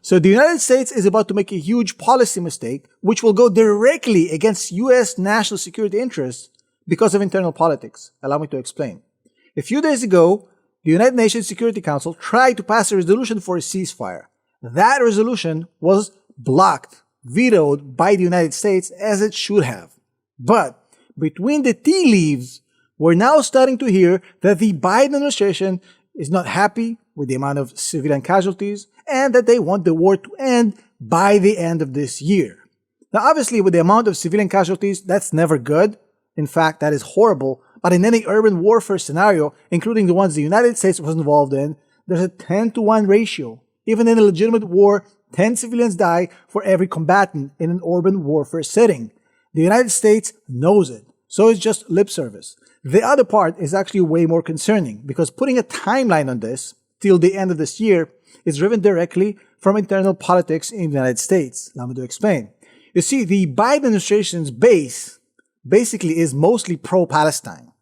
So the United States is about to make a huge policy mistake, which will go directly against U.S. national security interests because of internal politics. Allow me to explain. A few days ago, the United Nations Security Council tried to pass a resolution for a ceasefire. That resolution was blocked, vetoed by the United States, as it should have. But between the tea leaves, we're now starting to hear that the Biden administration is not happy with the amount of civilian casualties and that they want the war to end by the end of this year. Now, obviously, with the amount of civilian casualties, that's never good. In fact, that is horrible. But in any urban warfare scenario, including the ones the United States was involved in, there's a 10-to-1 ratio. Even in a legitimate war, 10 civilians die for every combatant in an urban warfare setting. The United States knows it, so it's just lip service. The other part is actually way more concerning, because putting a timeline on this, till the end of this year, is driven directly from internal politics in the United States. Allow me to explain. You see, the Biden administration's base basically is mostly pro-Palestine.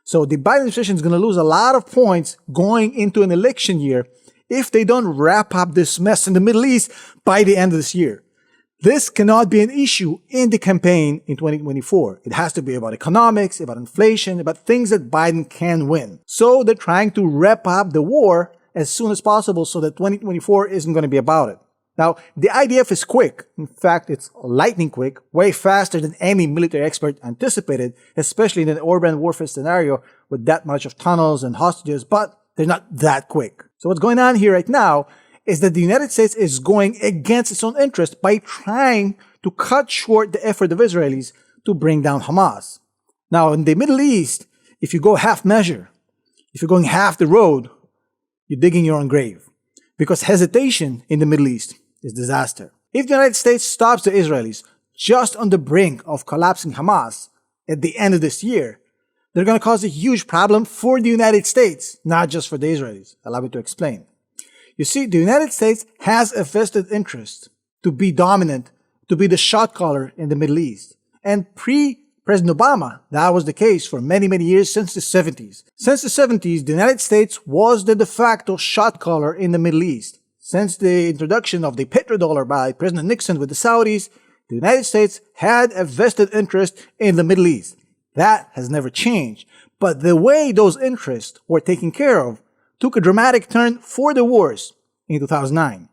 So the Biden administration is going to lose a lot of points going into an election year if they don't wrap up this mess in the Middle East by the end of this year. This cannot be an issue in the campaign in 2024. It has to be about economics, about inflation, about things that Biden can win. So they're trying to wrap up the war as soon as possible so that 2024 isn't going to be about it. Now, the IDF is quick. In fact, it's lightning quick, way faster than any military expert anticipated, especially in an urban warfare scenario with that much of tunnels and hostages, but they're not that quick. So what's going on here right now is that the United States is going against its own interest by trying to cut short the effort of Israelis to bring down Hamas. Now, in the Middle East, if you go half measure, if you're going half the road, you're digging your own grave. Because hesitation in the Middle East is disaster. If the United States stops the Israelis just on the brink of collapsing Hamas at the end of this year, they're going to cause a huge problem for the United States, not just for the Israelis. Allow me to explain. You see, the United States has a vested interest to be dominant, to be the shot caller in the Middle East. And pre-President Obama, that was the case for many, many years since the 70s. Since the 70s, the United States was the de facto shot caller in the Middle East. Since the introduction of the petrodollar by President Nixon with the Saudis, the United States had a vested interest in the Middle East. That has never changed. But the way those interests were taken care of took a dramatic turn for the worse in 2009.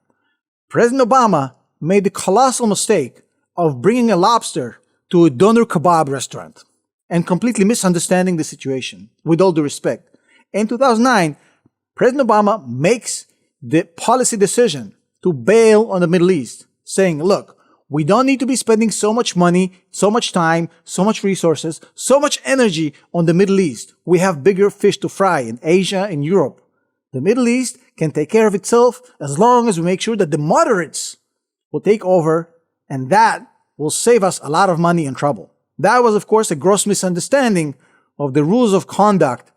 President Obama made the colossal mistake of bringing a lobster to a doner kebab restaurant and completely misunderstanding the situation, with all due respect. In 2009, President Obama makes the policy decision to bail on the Middle East, saying, look, we don't need to be spending so much money, so much time, so much resources, so much energy on the Middle East. We have bigger fish to fry in Asia and Europe. The Middle East can take care of itself as long as we make sure that the moderates will take over, and that will save us a lot of money and trouble. That was, of course, a gross misunderstanding of the rules of conduct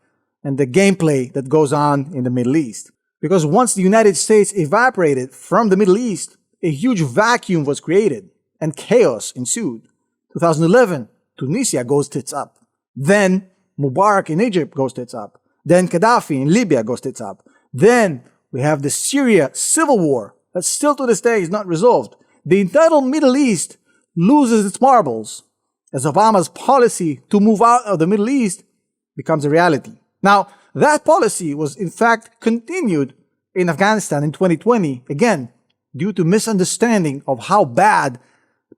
and the gameplay that goes on in the Middle East. Because once the United States evaporated from the Middle East, a huge vacuum was created and chaos ensued. 2011, Tunisia goes tits up. Then Mubarak in Egypt goes tits up. Then Gaddafi in Libya goes tits up. Then we have the Syria civil war that still to this day is not resolved. The entire Middle East loses its marbles as Obama's policy to move out of the Middle East becomes a reality. Now, that policy was in fact continued in Afghanistan in 2020, again, due to misunderstanding of how bad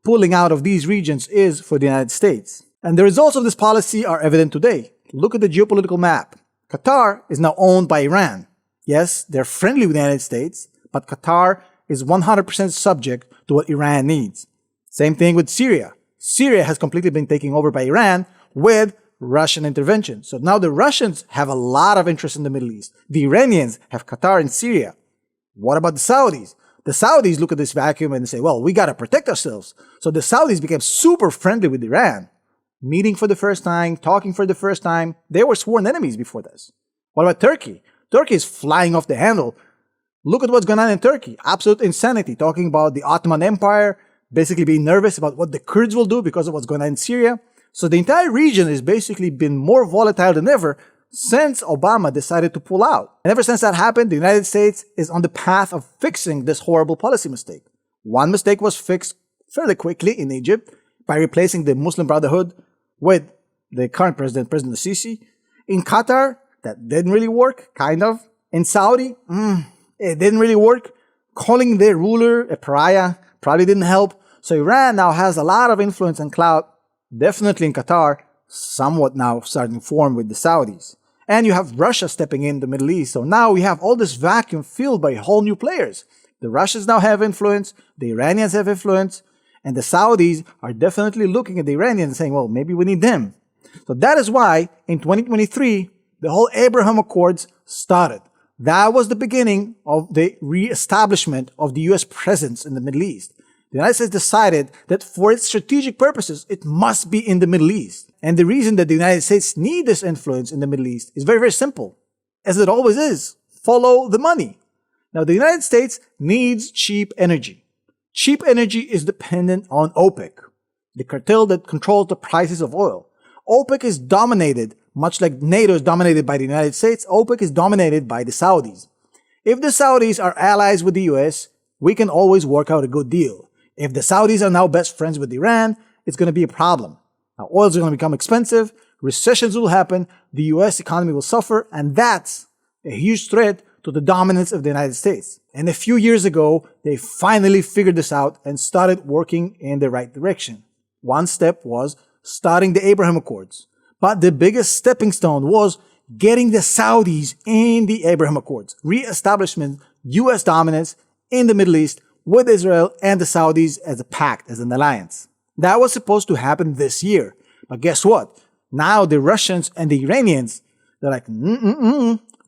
pulling out of these regions is for the United States. And the results of this policy are evident today. Look at the geopolitical map. Qatar is now owned by Iran. Yes, they're friendly with the United States, but Qatar is 100% subject to what Iran needs. Same thing with Syria. Syria has completely been taken over by Iran with Russian intervention. So now the Russians have a lot of interest in the Middle East. The Iranians have Qatar and Syria. What about the Saudis? The Saudis look at this vacuum and say, well, we got to protect ourselves. So the Saudis became super friendly with Iran, meeting for the first time, talking for the first time. They were sworn enemies before this. What about Turkey? Turkey is flying off the handle. Look at what's going on in Turkey. Absolute insanity. Talking about the Ottoman Empire, basically being nervous about what the Kurds will do because of what's going on in Syria. So the entire region has basically been more volatile than ever since Obama decided to pull out. And ever since that happened, the United States is on the path of fixing this horrible policy mistake. One mistake was fixed fairly quickly in Egypt by replacing the Muslim Brotherhood with the current president, President Sisi. In Qatar, that didn't really work, kind of. In Saudi, it didn't really work. Calling their ruler a pariah probably didn't help. So Iran now has a lot of influence and clout, definitely in Qatar, somewhat now starting to form with the Saudis. And you have Russia stepping in the Middle East. So now we have all this vacuum filled by whole new players. The Russians now have influence, the Iranians have influence, and the Saudis are definitely looking at the Iranians and saying, well, maybe we need them. So that is why in 2023, the whole Abraham Accords started. That was the beginning of the re-establishment of the U.S. presence in the Middle East. The United States decided that for its strategic purposes, it must be in the Middle East. And the reason that the United States need this influence in the Middle East is very, very simple. As it always is, follow the money. Now, the United States needs cheap energy. Cheap energy is dependent on OPEC, the cartel that controls the prices of oil. OPEC is dominated, much like NATO is dominated by the United States, OPEC is dominated by the Saudis. If the Saudis are allies with the US, we can always work out a good deal. If the Saudis are now best friends with Iran, it's going to be a problem. Now, oil is going to become expensive, recessions will happen, the US economy will suffer, and that's a huge threat to the dominance of the United States. And a few years ago, they finally figured this out and started working in the right direction. One step was starting the Abraham Accords. But the biggest stepping stone was getting the Saudis in the Abraham Accords, re-establishment, US dominance in the Middle East with Israel and the Saudis as a pact, as an alliance. That was supposed to happen this year. But guess what? Now the Russians and the Iranians, they're like,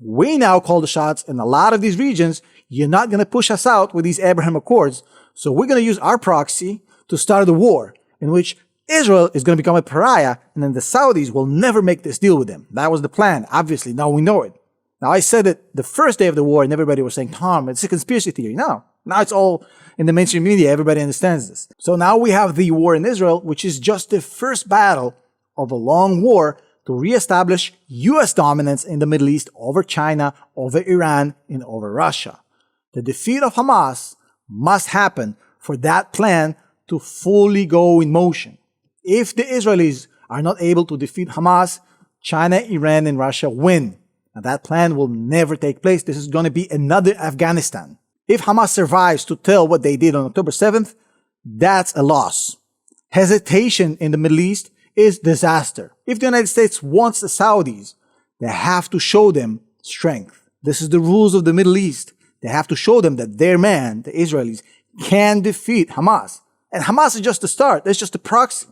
we now call the shots in a lot of these regions. You're not going to push us out with these Abraham Accords. So we're going to use our proxy to start a war in which Israel is going to become a pariah, and then the Saudis will never make this deal with them. That was the plan. Obviously, now we know it. Now, I said it the first day of the war, and everybody was saying, Tom, it's a conspiracy theory. No, now it's all in the mainstream media. Everybody understands this. So now we have the war in Israel, which is just the first battle of a long war to reestablish US dominance in the Middle East over China, over Iran, and over Russia. The defeat of Hamas must happen for that plan to fully go in motion. If the Israelis are not able to defeat Hamas, China, Iran, and Russia win. And that plan will never take place. This is going to be another Afghanistan. If Hamas survives to tell what they did on October 7th, that's a loss. Hesitation in the Middle East is disaster. If the United States wants the Saudis, they have to show them strength. This is the rules of the Middle East. They have to show them that their man, the Israelis, can defeat Hamas. And Hamas is just the start. It's just a proxy.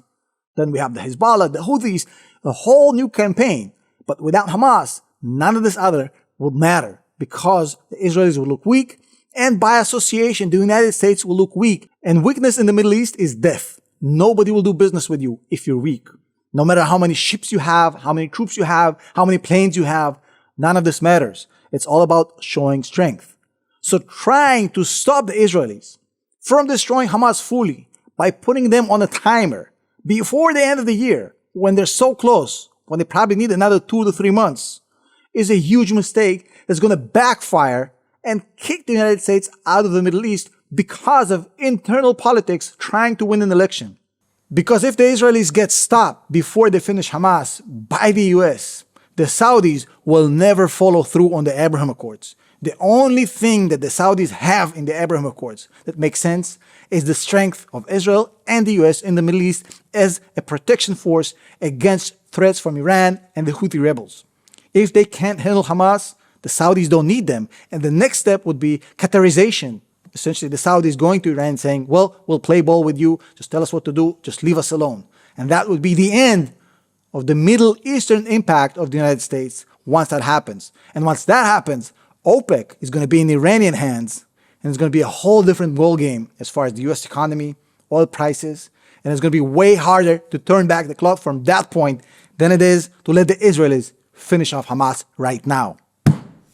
Then we have the Hezbollah, the Houthis, a whole new campaign. But without Hamas, none of this other will matter because the Israelis will look weak, and by association, the United States will look weak. And weakness in the Middle East is death. Nobody will do business with you if you're weak. No matter how many ships you have, how many troops you have, how many planes you have, none of this matters. It's all about showing strength. So trying to stop the Israelis from destroying Hamas fully by putting them on a timer before the end of the year, when they're so close, when they probably need another 2 to 3 months, is a huge mistake that's going to backfire and kick the United States out of the Middle East because of internal politics trying to win an election. Because if the Israelis get stopped before they finish Hamas by the US, the Saudis will never follow through on the Abraham Accords. The only thing that the Saudis have in the Abraham Accords that makes sense is the strength of Israel and the US in the Middle East as a protection force against threats from Iran and the Houthi rebels. If they can't handle Hamas, the Saudis don't need them. And the next step would be Qatarization. Essentially, the Saudis going to Iran saying, well, we'll play ball with you. Just tell us what to do. Just leave us alone. And that would be the end of the Middle Eastern impact of the United States once that happens. And once that happens, OPEC is going to be in Iranian hands. And it's going to be a whole different ball game as far as the US economy, oil prices. And it's going to be way harder to turn back the clock from that point than it is to let the Israelis finish off Hamas right now.